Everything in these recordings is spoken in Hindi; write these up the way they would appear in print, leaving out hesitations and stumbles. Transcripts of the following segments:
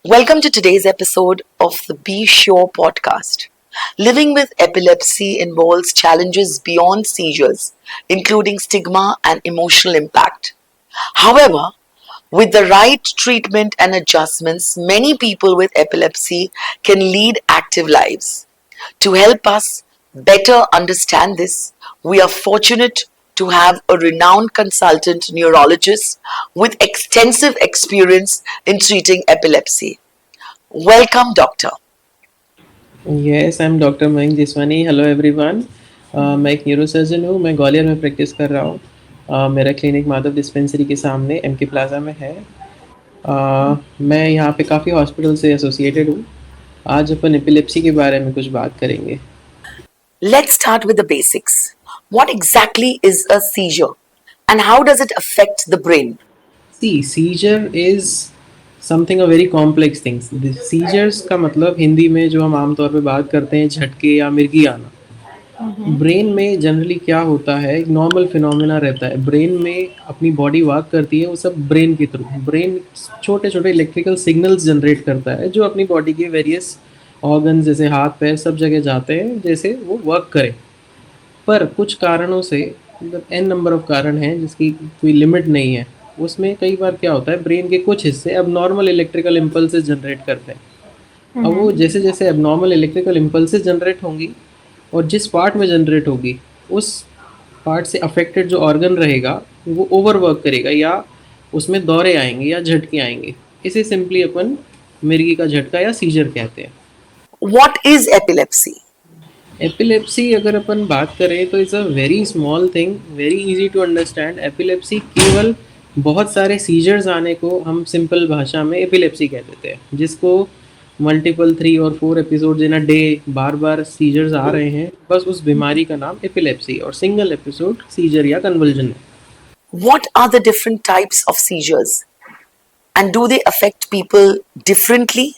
Welcome to today's episode of the Be Sure podcast. Living with epilepsy involves challenges beyond seizures, including stigma and emotional impact. However, with the right treatment and adjustments, many people with epilepsy can lead active lives. To help us better understand this, we are fortunate to have a renowned consultant neurologist with extensive experience in treating epilepsy. Welcome, Doctor. Yes I am doctor Mayank Jiswani. Hello everyone. मैं एक न्यूरोसर्जन हूँ। मैं ग्वालियर में प्रैक्टिस कर रहा हूँ। मेरा क्लिनिक माधव डिस्पेंसरी के सामने एम के प्लाजा में है। मैं यहाँ पे काफ़ी हॉस्पिटल से एसोसिएटेड हूँ। आज अपन एपिलेप्सी के बारे में कुछ बात करेंगे। Let's start with the basics. What exactly is a seizure and how does it affect the brain? See seizure is something a very complex things. Seizures का मतलब हिंदी में जो हम आमतौर पे बात करते हैं झटके या मिर्गी आना। ब्रेन में जनरली क्या होता है, एक नॉर्मल फिनोमेना रहता है। ब्रेन में अपनी बॉडी वर्क करती है, वो सब ब्रेन के थ्रू। ब्रेन छोटे छोटे इलेक्ट्रिकल सिग्नल्स जनरेट करता है जो अपनी बॉडी के वेरियस ऑर्गन जैसे हाथ पैर सब जगह जाते हैं, जैसे वो वर्क करे। पर कुछ कारणों से, मतलब एन नंबर ऑफ कारण हैं जिसकी कोई लिमिट नहीं है, उसमें कई बार क्या होता है, ब्रेन के कुछ हिस्से अब नॉर्मल इलेक्ट्रिकल इम्पल्सेस जनरेट करते हैं। अब वो जैसे जैसे एबनॉर्मल इलेक्ट्रिकल इम्पल्सेस जनरेट होंगी और जिस पार्ट में जनरेट होगी उस पार्ट से अफेक्टेड जो ऑर्गन रहेगा वो ओवरवर्क करेगा, या उसमें दौरे आएंगे या झटके आएंगे। इसे सिंपली अपन मिर्गी का झटका या सीजर कहते हैं। What is epilepsy? एपिलेप्सी अगर अपन बात करें तो it's a very small thing, very easy to understand. Epilepsy केवल बहुत सारे सीजर्स आने को हम सिंपल भाषा में एपिलेप्सी कह देते हैं, जिसको मल्टीपल 3 और 4 एपिसोड इन अ डे बार बार सीजर्स आ रहे हैं, बस उस बीमारी का नाम एपिलेप्सी और सिंगल एपिसोड सीजर या कन्वल्जन है। What are the different types of seizures and do they affect people differently?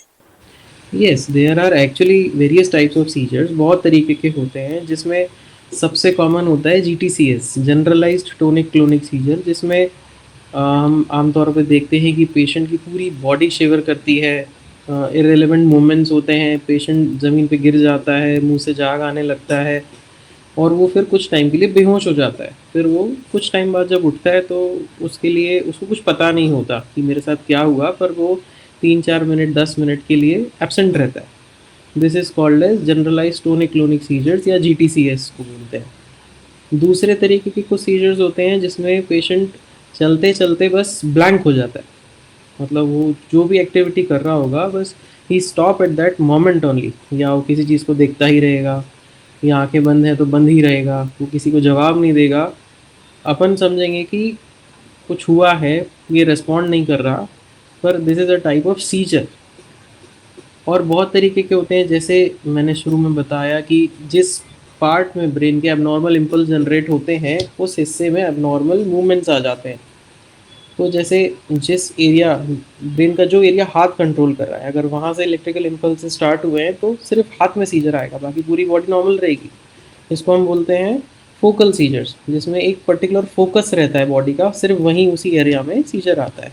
Yes, there are actually various types of seizures. बहुत तरीके के होते हैं, जिसमें सबसे कॉमन होता है GTCS, generalised tonic clonic seizure, जिसमें हम आमतौर पर देखते हैं कि पेशेंट की पूरी बॉडी शिवर करती है, इरेलेवेंट मूवमेंट्स होते हैं, पेशेंट ज़मीन पे गिर जाता है, मुंह से झाग आने लगता है और वो फिर कुछ टाइम के लिए बेहोश हो जाता है। फिर वो कुछ टाइम बाद जब उठता है तो उसके लिए उसको कुछ पता नहीं होता कि मेरे साथ क्या हुआ, पर वो 3-4 मिनट 10 मिनट के लिए एब्सेंट रहता है। This is called as generalise tonic clonic seizures या जीटीसीएस को बोलते हैं। दूसरे तरीके के कुछ सीजर्स होते हैं जिसमें पेशेंट चलते चलते बस ब्लैंक हो जाता है, मतलब वो जो भी एक्टिविटी कर रहा होगा बस ही stop at that moment only, या वो किसी चीज़ को देखता ही रहेगा, या आंखें बंद है तो बंद ही रहेगा, वो किसी को जवाब नहीं देगा। अपन समझेंगे कि कुछ हुआ है, ये रिस्पॉन्ड नहीं कर रहा, पर this is a type of seizure. और बहुत तरीके के होते हैं, जैसे मैंने शुरू में बताया कि जिस पार्ट में ब्रेन के एबनॉर्मल इम्पल्स जनरेट होते हैं उस हिस्से में एबनॉर्मल मूवमेंट्स आ जाते हैं। तो जैसे जिस एरिया ब्रेन का जो एरिया हाथ कंट्रोल कर रहा है, अगर वहाँ से इलेक्ट्रिकल इम्पल्स स्टार्ट हुए हैं तो सिर्फ हाथ में सीजर आएगा, बाकी पूरी बॉडी नॉर्मल रहेगी। इसको हम बोलते हैं फोकल सीजर्स, जिसमें एक पर्टिकुलर फोकस रहता है बॉडी का, सिर्फ वहीं उसी एरिया में सीजर आता है।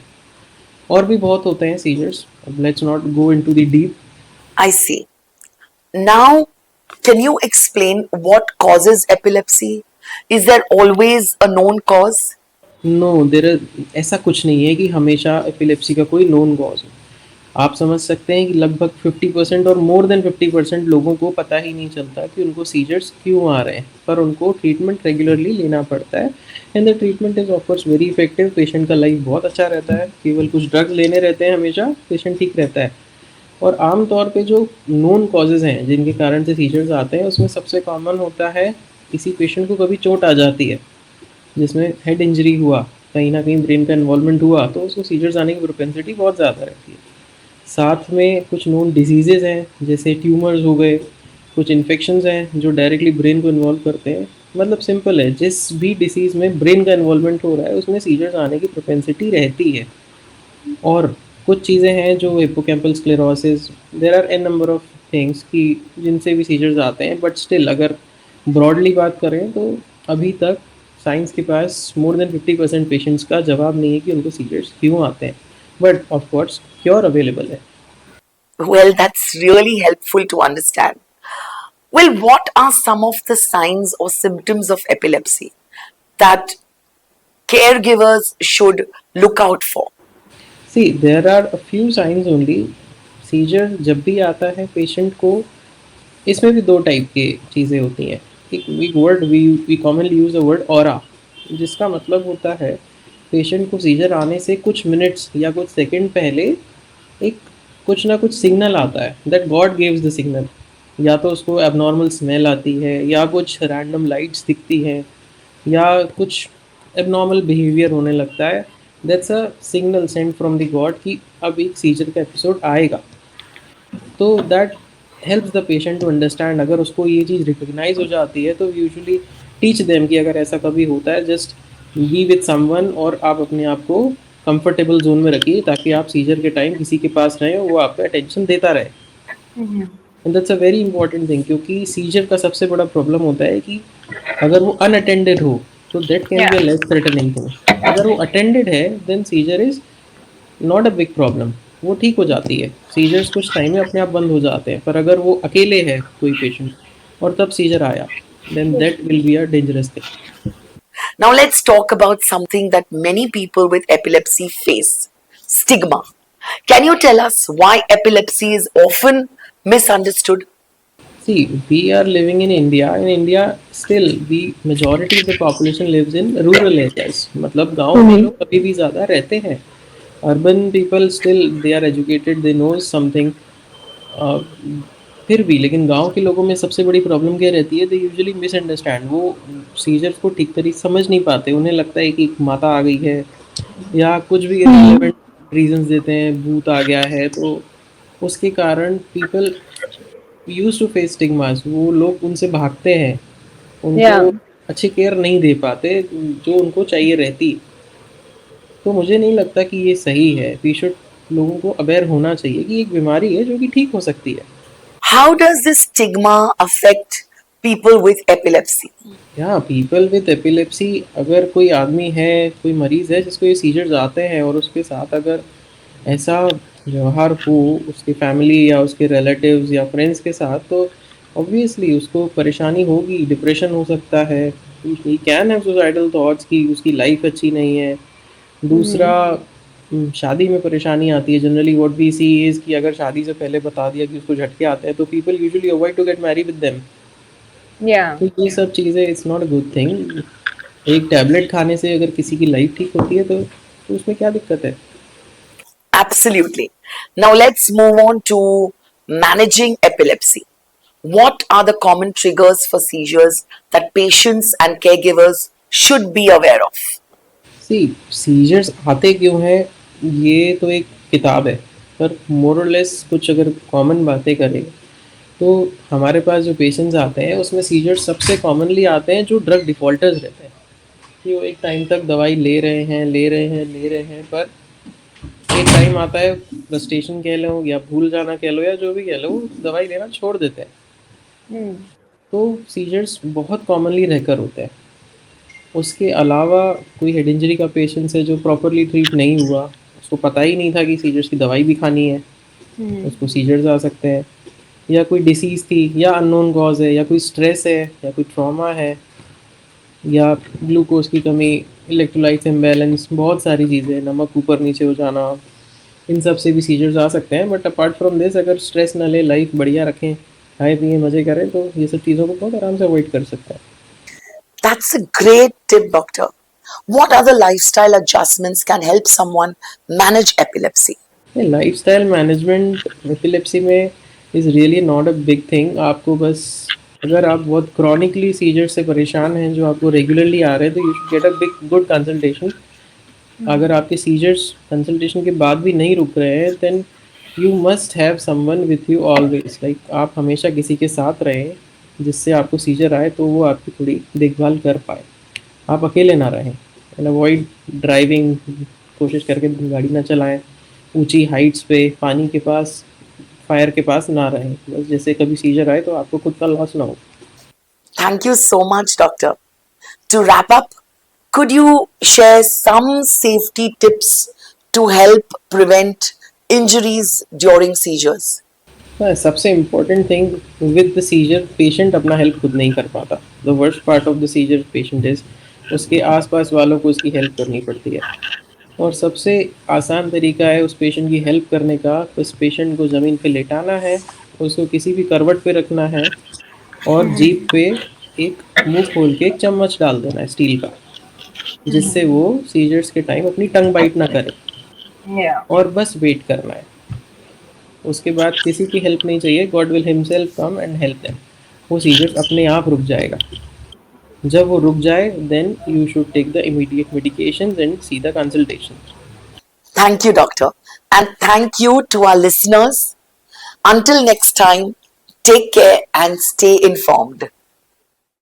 और भी बहुत होते हैं seizures, let's not go into the deep. I see. Now, can you explain what causes epilepsy? Is there always a known cause? No there, ऐसा कुछ नहीं है कि हमेशा एपिलेप्सी का कोई नोन कॉज हो। आप समझ सकते हैं कि लगभग 50% और मोर देन 50% लोगों को पता ही नहीं चलता कि उनको सीजर्स क्यों आ रहे हैं, पर उनको ट्रीटमेंट रेगुलरली लेना पड़ता है। And the treatment is of course very effective. Patient का लाइफ बहुत अच्छा रहता है, केवल कुछ ड्रग्स लेने रहते हैं, हमेशा पेशेंट ठीक रहता है। और आम तौर पे जो नोन कॉजेज़ हैं जिनके कारण से सीजर्स आते हैं, उसमें सबसे कॉमन होता है किसी पेशेंट को कभी चोट आ जाती है, जिसमें हेड इंजरी हुआ, कहीं ना कहीं ब्रेन का इन्वॉल्वमेंट हुआ, तो उसको सीजर्स आने की प्रोपेंसिटी बहुत ज़्यादा रहती है। साथ में कुछ नोन डिजीज़ेज़ हैं, जैसे ट्यूमर्स हो गए, कुछ इन्फेक्शंस हैं जो डायरेक्टली ब्रेन को इन्वॉल्व करते हैं। मतलब सिंपल है, जिस भी डिसीज़ में ब्रेन का इन्वॉल्वमेंट हो रहा है उसमें सीजर्स आने की प्रोपेंसिटी रहती है। और कुछ चीज़ें हैं जो hippocampal sclerosis, there are an number of things कि जिनसे भी सीजर्स आते हैं। बट स्टिल अगर ब्रॉडली बात करें तो अभी तक साइंस के पास मोर देन 50% पेशेंट्स का जवाब नहीं है कि उनको सीजर्स क्यों आते हैं। But of course cure available है। Well, that's really helpful to understand. Well, what are some of the signs or symptoms of epilepsy that caregivers should look out for? See there are a few signs only. Seizure जब भी आता है पेशेंट को, इसमें भी दो टाइप की चीज़ें होती हैं। एक we commonly use the word aura, जिसका मतलब होता है पेशेंट को सीजर आने से कुछ मिनट्स या कुछ सेकंड पहले एक कुछ ना कुछ सिग्नल आता है, that God gives the signal. या तो उसको एबनॉर्मल स्मेल आती है, या कुछ रैंडम लाइट्स दिखती हैं, या कुछ एबनॉर्मल बिहेवियर होने लगता है। That's a signal send from the god कि अब एक सीजर का एपिसोड आएगा। तो that helps the patient to understand. अगर उसको ये चीज़ रिकग्नाइज हो जाती है तो यूजुअली टीच देम कि अगर ऐसा कभी होता है, जस्ट बी विद समवन, और आप अपने आप को कंफर्टेबल जोन में रखिए ताकि आप सीजर के टाइम किसी के पास रहें और वो आपका अटेंशन देता रहे। And that's a very important thing, क्योंकि सीजर का सबसे बड़ा प्रॉब्लम होता है कि अगर वो अनअटेंडेड हो तो that can be a Yeah. Less threatening thing. अगर वो अटेंडेड है then seizure is not a big problem, वो ठीक हो जाती है। सीजर्स कुछ टाइम में अपने आप बंद हो जाते हैं, पर अगर वो अकेले है कोई पेशेंट और तब सीजर आया, then that will be a dangerous thing. Now, let's talk about something that many people with epilepsy face: stigma. Can you tell us why epilepsy is often misunderstood? See we are living in India. In India still the majority of the population lives in rural areas, मतलब गांव में लोग अभी भी ज़्यादा रहते हैं। Urban people still they are educated, they know something. फिर भी लेकिन गांव के लोगों में सबसे बड़ी प्रॉब्लम क्या रहती है, दे यूजुअली मिसअंडरस्टैंड। वो सीजर्स को ठीक तरीके समझ नहीं पाते, उन्हें लगता है कि माता आ गई है, या कुछ भी इररिलेवेंट रीजंस देते हैं, भूत आ गया है। तो उसके कारण people use to face stigmas, वो लोग उनसे भागते हैं, उनको Yeah. अच्छी केयर नहीं दे पाते जो उनको चाहिए रहती। तो मुझे नहीं लगता कि ये सही है। वी शुड लोगों को अवेयर होना चाहिए कि एक बीमारी है जो कि ठीक हो सकती है। How does this stigma affect people with epilepsy? या पीपल विद एपिलेप्सी, अगर कोई आदमी है, कोई मरीज़ है जिसको ये सीजर्स आते हैं और उसके साथ अगर ऐसा व्यवहार हो उसकी फैमिली या उसके रिलेटिव्स या फ्रेंड्स के साथ, तो ऑब्वियसली उसको परेशानी होगी, डिप्रेशन हो सकता है, he can have suicidal thoughts कि उसकी लाइफ अच्छी नहीं है। दूसरा, शादी में परेशानी आती है। Generally what we see is कि अगर शादी से पहले बता दिया कि उसको झटके आते हैं तो people usually avoid to get marry with them. Yeah. तो ये सब चीज़ें it's not a good thing. एक टैबलेट खाने से अगर किसी की लाइफ ठीक होती है तो उसमें क्या दिक्कत है? Absolutely. Now, let's move on to managing epilepsy. What are the common triggers for seizures that patients and caregivers should be aware of? See seizures आते क्यों हैं, ये तो एक किताब है, पर मोर और लेस कुछ अगर कॉमन बातें करें तो हमारे पास जो पेशेंट्स आते हैं उसमें सीजर्स सबसे कॉमनली आते हैं जो ड्रग डिफ़ॉल्टर्स रहते हैं, कि वो एक टाइम तक दवाई ले रहे हैं, पर एक टाइम आता है, फ्रस्ट्रेशन कह लो या भूल जाना कह लो या जो भी कह लो, वो दवाई लेना छोड़ देते हैं। तो सीजर्स बहुत कॉमनली रहकर होते हैं। उसके अलावा कोई हेड इंजरी का पेशेंट है जो प्रॉपरली ट्रीट नहीं हुआ, उसको पता ही नहीं था कि सीजर्स की दवाई भी खानी है, उसको सीजर्स आ सकते हैं। या कोई डिसीज़ थी, या अननोन कॉज है, या कोई स्ट्रेस है, या कोई ट्रॉमा है, या ग्लूकोज की कमी, इलेक्ट्रोलाइट्स इम्बैलेंस, बहुत सारी चीज़ें, नमक ऊपर नीचे हो जाना, इन सब से भी सीजर्स आ सकते हैं। बट अपार्ट फ्रॉम दिस, अगर स्ट्रेस ना ले, लाइफ बढ़िया रखें, खाएं पिए मज़े करें, तो ये सब चीज़ों को बहुत आराम से अवॉइड कर सकते हैं। That's a great tip, doctor. What other lifestyle adjustments can help someone manage epilepsy? Lifestyle management epilepsy में is really not a big thing. आपको बस, अगर आप बहुत क्रॉनिकली सीजर से परेशान हैं जो आपको रेगुलरली आ रहे हैं, तो you should get a big good consultation. अगर आपके सीजर्स कंसल्टेशन के बाद भी नहीं रुक रहे हैं, then you must have someone with you always. Like आप हमेशा किसी के साथ रहें जिससे आपको सीजर आए तो वो आपकी थोड़ी देखभाल कर पाए, आप अकेले ना रहें। एंड अवॉइड ड्राइविंग, कोशिश करके गाड़ी ना चलाएं ऊंची हाइट्स पे, पानी के पास, फायर के पास ना रहें, बस जैसे कभी सीजर आए तो आपको खुद का लॉस ना हो। Thank you so much, doctor. To wrap up, could you share some safety tips to help prevent injuries during seizures? हाँ, सबसे important thing with the seizure patient अपना हेल्प खुद नहीं कर पाता। The worst part of the seizure patient is उसके आसपास वालों को उसकी हेल्प करनी पड़ती है। और सबसे आसान तरीका है उस पेशेंट की हेल्प करने का, उस पेशेंट को ज़मीन पे लेटाना है, उसको किसी भी करवट पे रखना है और जीभ पे एक मुंह खोल के एक चम्मच डाल देना है स्टील का, जिससे वो सीजर्स के टाइम अपनी टंग बाइट ना करे, Yeah. और बस वेट करना है। उसके बाद किसी की हेल्प नहीं चाहिए, god will himself come and help them. वो सीजर्स अपने आप रुक जाएगा। जब वो रुक जाए then you should take the immediate medications and see the consultation. Thank you, Doctor. And thank you to our listeners. Until next time, take care and stay informed.